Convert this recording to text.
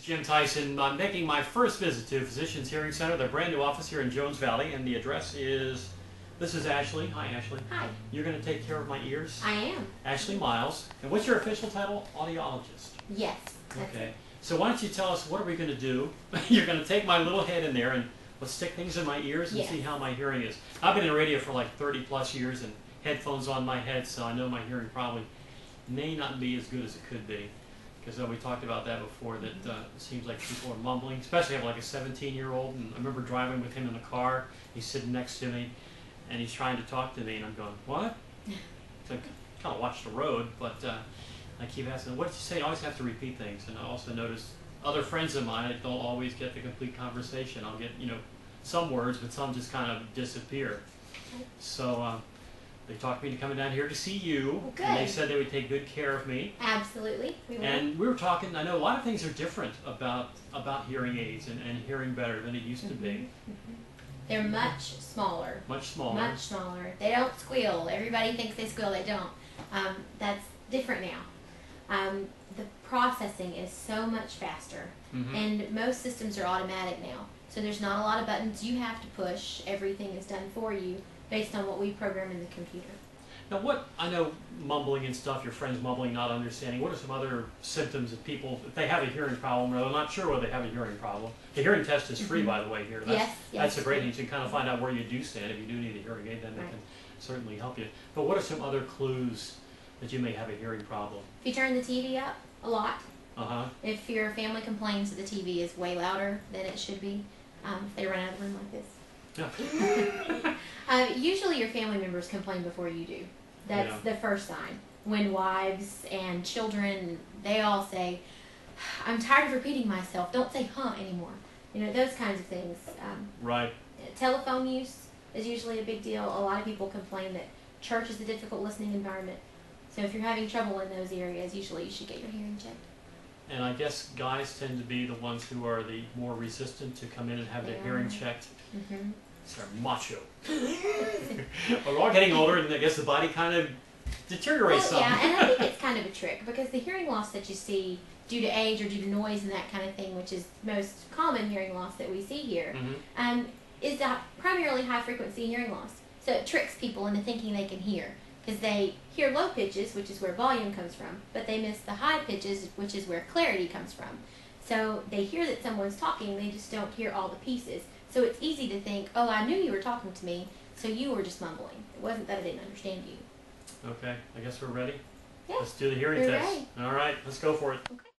Jim Tyson. I'm making my first visit to Physicians Hearing Center, their brand new office here in Jones Valley, and the address is, this is Ashley. Hi, Ashley. Hi. You're going to take care of my ears? I am. Ashley Miles. And what's your official title? Audiologist. Yes. Okay. So why don't you tell us, what are we going to do? You're going to take my little head in there and let's stick things in my ears and see how my hearing is. I've been in radio for like 30 plus years and headphones on my head, so I know my hearing probably may not be as good as it could be. Because we talked about that before, that it seems like people are mumbling, especially I have like a 17-year-old, and I remember driving with him in the car. He's sitting next to me, and he's trying to talk to me, and I'm going, what? So I kind of watch the road, but I keep asking, what did you say? I always have to repeat things, and I also notice other friends of mine that don't always get the complete conversation. I'll get, some words, but some just kind of disappear. So they talked me into coming down here to see you, and they said they would take good care of me. Absolutely, we will. And we were talking, I know a lot of things are different about hearing aids and hearing better than it used to be. They're much smaller. Much smaller. Much smaller. They don't squeal. Everybody thinks they squeal. They don't. That's different now. The processing is so much faster, and most systems are automatic now. So there's not a lot of buttons you have to push. Everything is done for you based on what we program in the computer. Now I know mumbling and stuff, your friends mumbling, not understanding, what are some other symptoms that people, if they have a hearing problem, or they're not sure whether they have a hearing problem? The hearing test is free, by the way, here. That's a great thing. You can kind of find out where you do stand. If you do need a hearing aid, then they can certainly help you. But what are some other clues that you may have a hearing problem? If you turn the TV up a lot, if your family complains that the TV is way louder than it should be, if they run out of the room like this. Usually your family members complain before you do. That's the first sign. When wives and children, they all say, I'm tired of repeating myself, don't say huh anymore. Those kinds of things. Right. Telephone use is usually a big deal. A lot of people complain that church is a difficult listening environment. So if you're having trouble in those areas, usually you should get your hearing checked. And I guess guys tend to be the ones who are the more resistant to come in and have their hearing checked. They're macho. But we're all getting older, and I guess the body kind of deteriorates some. Yeah, and I think it's kind of a trick, because the hearing loss that you see due to age or due to noise and that kind of thing, which is most common hearing loss that we see here, is primarily high-frequency hearing loss. So it tricks people into thinking they can hear, because they hear low pitches, which is where volume comes from, but they miss the high pitches, which is where clarity comes from. So they hear that someone's talking, they just don't hear all the pieces. So it's easy to think, oh, I knew you were talking to me, so you were just mumbling. It wasn't that I didn't understand you. Okay, I guess we're ready. Yeah, let's do the hearing test. Ready. All right, let's go for it. Okay.